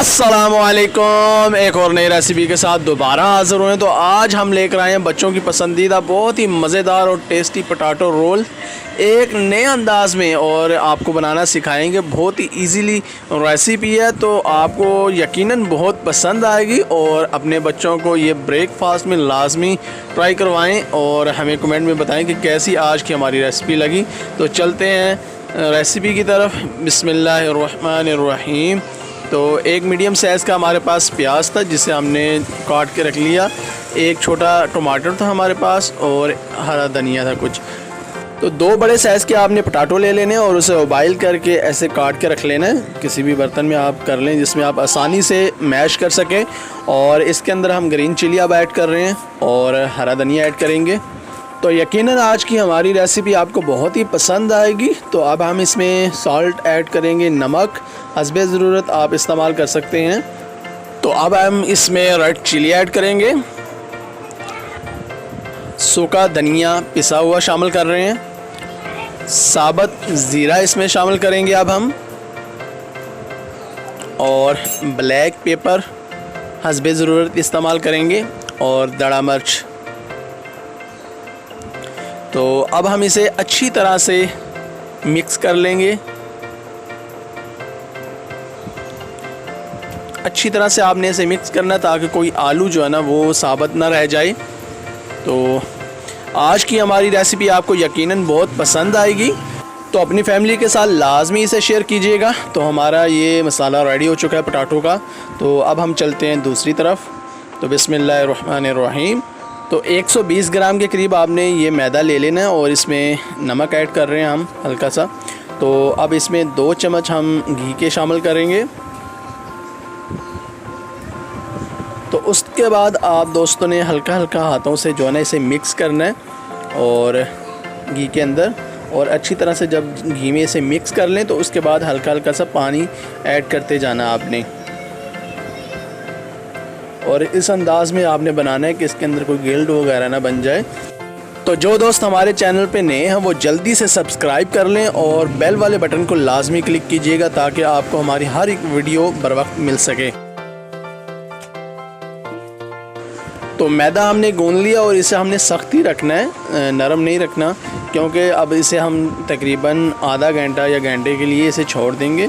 अस्सलामुअलैकुम। एक और नई रेसिपी के साथ दोबारा हाज़िर हुए। तो आज हम लेकर आए हैं बच्चों की पसंदीदा बहुत ही मज़ेदार और टेस्टी पोटैटो रोल एक नए अंदाज़ में, और आपको बनाना सिखाएंगे। बहुत ही इजीली रेसिपी है, तो आपको यकीनन बहुत पसंद आएगी। और अपने बच्चों को ये ब्रेकफास्ट में लाजमी ट्राई करवाएं और हमें कमेंट में बताएं कि कैसी आज की हमारी रेसिपी लगी। तो चलते हैं रेसिपी की तरफ। बिस्मिल्लाहिर्रहमानिर्रहीम। तो एक मीडियम साइज़ का हमारे पास प्याज था जिसे हमने काट के रख लिया। एक छोटा टमाटर था हमारे पास और हरा धनिया था कुछ। तो दो बड़े साइज़ के आपने पोटैटो ले लेने और उसे उबाइल करके ऐसे काट के रख लेना है। किसी भी बर्तन में आप कर लें जिसमें आप आसानी से मैश कर सकें। और इसके अंदर हम ग्रीन चिली अब ऐड कर रहे हैं और हरा धनिया ऐड करेंगे। तो यकीनन आज की हमारी रेसिपी आपको बहुत ही पसंद आएगी। तो अब हम इसमें सॉल्ट ऐड करेंगे, नमक हस्बे ज़रूरत आप इस्तेमाल कर सकते हैं। तो अब हम इसमें रेड चिली ऐड करेंगे, सूखा धनिया पिसा हुआ शामिल कर रहे हैं, साबुत ज़ीरा इसमें शामिल करेंगे अब हम, और ब्लैक पेपर हस्बे ज़रूरत इस्तेमाल करेंगे, और दड़ा मिर्च। तो अब हम इसे अच्छी तरह से मिक्स कर लेंगे। अच्छी तरह से आपने इसे मिक्स करना ताकि कोई आलू जो है ना वो साबुत ना रह जाए। तो आज की हमारी रेसिपी आपको यकीनन बहुत पसंद आएगी। तो अपनी फैमिली के साथ लाजमी इसे शेयर कीजिएगा। तो हमारा ये मसाला रेडी हो चुका है पोटैटो का। तो अब हम चलते हैं दूसरी तरफ। तो बिस्मिल्लाहिर्रहमानिर्रहीम। तो 120 ग्राम के करीब आपने ये मैदा ले लेना है और इसमें नमक ऐड कर रहे हैं हम हल्का सा। तो अब इसमें 2 चम्मच हम घी के शामिल करेंगे। तो उसके बाद आप दोस्तों ने हल्का हल्का हाथों से जो है ना इसे मिक्स करना है और घी के अंदर, और अच्छी तरह से जब घी में इसे मिक्स कर लें तो उसके बाद हल्का हल्का सा पानी ऐड करते जाना आपने। और इस अंदाज़ में आपने बनाना है कि इसके अंदर कोई गिल्ड वगैरह ना बन जाए। तो जो दोस्त हमारे चैनल पे नए हैं वो जल्दी से सब्सक्राइब कर लें और बेल वाले बटन को लाजमी क्लिक कीजिएगा ताकि आपको हमारी हर एक वीडियो बर वक्त मिल सके। तो मैदा हमने गूंद लिया और इसे हमने सख्त ही रखना है, नरम नहीं रखना, क्योंकि अब इसे हम तकरीबन आधा घंटा या घंटे के लिए इसे छोड़ देंगे।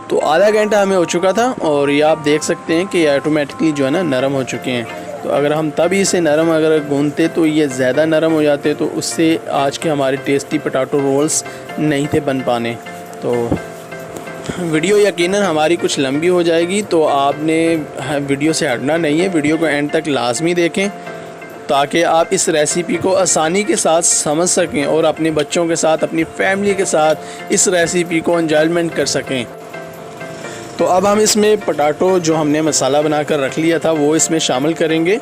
तो आधा घंटा हमें हो चुका था और ये आप देख सकते हैं कि ये ऑटोमेटिकली जो है ना नरम हो चुके हैं। तो अगर हम तभी इसे नरम अगर गूंदते तो ये ज़्यादा नरम हो जाते, तो उससे आज के हमारे टेस्टी पोटैटो रोल्स नहीं थे बन पाने। तो वीडियो यकीनन हमारी कुछ लंबी हो जाएगी, तो आपने वीडियो से हटना नहीं है, वीडियो को एंड तक लाजमी देखें ताकि आप इस रेसिपी को आसानी के साथ समझ सकें और अपने बच्चों के साथ, अपनी फैमिली के साथ इस रेसिपी को एंजॉयमेंट कर सकें। तो अब हम इसमें पोटैटो जो हमने मसाला बनाकर रख लिया था वो इसमें शामिल करेंगे।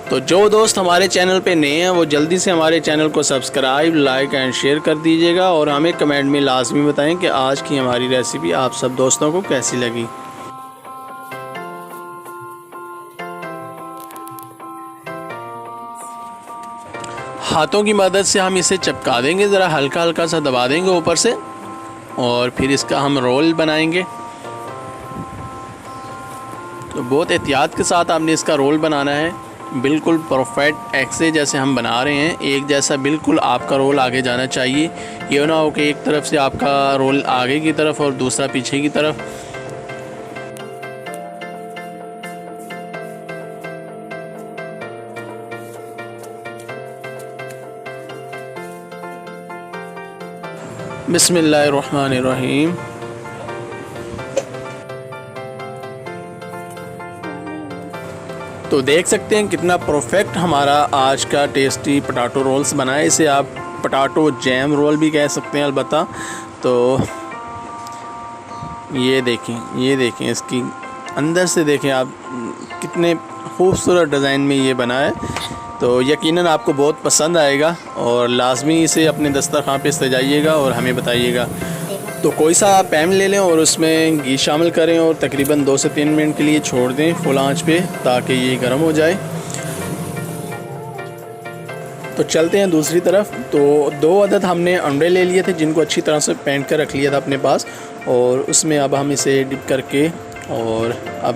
तो जो दोस्त हमारे चैनल पे नए हैं वो जल्दी से हमारे चैनल को सब्सक्राइब, लाइक एंड शेयर कर दीजिएगा और हमें कमेंट में लाजमी बताएं कि आज की हमारी रेसिपी आप सब दोस्तों को कैसी लगी। हाथों की मदद से हम इसे चिपका देंगे, ज़रा हल्का हल्का सा दबा देंगे ऊपर से, और फिर इसका हम रोल बनाएंगे। तो बहुत एहतियात के साथ आपने इसका रोल बनाना है, बिल्कुल परफेक्ट ऐसे जैसे हम बना रहे हैं एक जैसा बिल्कुल आपका रोल आगे जाना चाहिए। ये ना हो कि एक तरफ से आपका रोल आगे की तरफ और दूसरा पीछे की तरफ। बिस्मिल्लाहिर्रहमानिर्रहीम। तो देख सकते हैं कितना परफेक्ट हमारा आज का टेस्टी पोटैटो रोल्स बना है। इसे आप पोटैटो जैम रोल भी कह सकते हैं अलबत्ता। तो ये देखें इसकी अंदर से देखें आप कितने खूबसूरत डिज़ाइन में ये बना है। तो यकीनन आपको बहुत पसंद आएगा और लाजमी इसे अपने दस्तरखान पे सजाइएगा और हमें बताइएगा। तो कोई सा आप पैन ले लें और उसमें घी शामिल करें और तकरीबन 2 से 3 मिनट के लिए छोड़ दें फुल आंच पे ताकि ये गर्म हो जाए। तो चलते हैं दूसरी तरफ। तो 2 अदद हमने अंडे ले लिए थे जिनको अच्छी तरह से फेंट कर रख लिया था अपने पास, और उसमें अब हम इसे डिप करके, और अब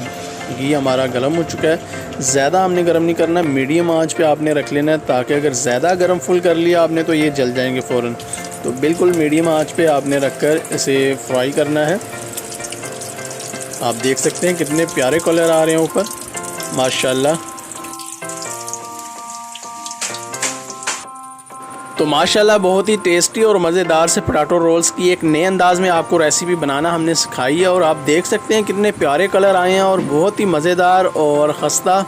घी हमारा गर्म हो चुका है। ज़्यादा हमने गर्म नहीं करना, मीडियम आंच पे आपने रख लेना है, ताकि अगर ज़्यादा गर्म फुल कर लिया आपने तो ये जल जाएंगे फ़ौरन। तो बिल्कुल मीडियम आंच पे आपने रखकर इसे फ्राई करना है। आप देख सकते हैं कितने प्यारे कलर आ रहे हैं ऊपर, माशाल्लाह। तो माशाल्लाह बहुत ही टेस्टी और मज़ेदार से पोटैटो रोल्स की एक नए अंदाज़ में आपको रेसिपी बनाना हमने सिखाई है, और आप देख सकते हैं कितने प्यारे कलर आए हैं और बहुत ही मज़ेदार और खस्ता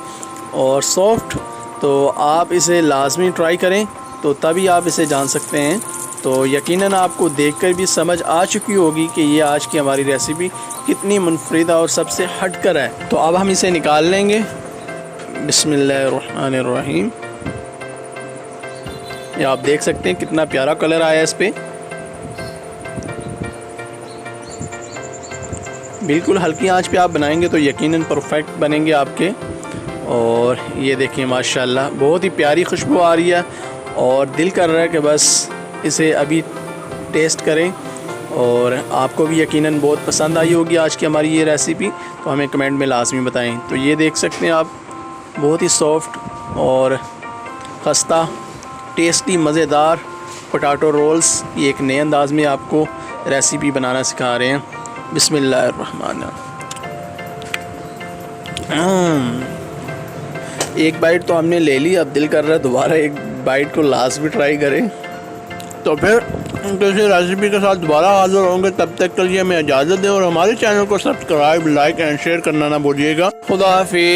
और सॉफ्ट। तो आप इसे लाजमी ट्राई करें, तो तभी आप इसे जान सकते हैं। तो यकीनन आपको देखकर भी समझ आ चुकी होगी कि ये आज की हमारी रेसिपी कितनी मुनफरिदा और सबसे हटकर है। तो अब हम इसे निकाल लेंगे। बिस्मिल्लाहिर्रहमानिर्रहीम। ये आप देख सकते हैं कितना प्यारा कलर आया है इस पे। बिल्कुल हल्की आंच पे आप बनाएंगे तो यकीनन परफेक्ट बनेंगे आपके। और ये देखिए माशाल्लाह बहुत ही प्यारी खुशबू आ रही है, और दिल कर रहा है कि बस इसे अभी टेस्ट करें, और आपको भी यकीनन बहुत पसंद आई होगी आज की हमारी ये रेसिपी। तो हमें कमेंट में लाजमी बताएं। तो ये देख सकते हैं आप बहुत ही सॉफ्ट और खस्ता टेस्टी मज़ेदार पोटैटो रोल्स ये एक नए अंदाज़ में आपको रेसिपी बनाना सिखा रहे हैं। बिस्मिल्लाहिर्रहमानिर्रहीम। एक बाइट तो हमने ले ली, अब दिल कर रहा है दोबारा एक बाइट को लास्ट भी ट्राई करें। तो फिर किसी रेसिपी के साथ दोबारा हाजिर होंगे, तब तक के लिए हमें इजाज़त दें, और हमारे चैनल को सब्सक्राइब, लाइक एंड शेयर करना ना भूलिएगा। खुदा हाफिज़।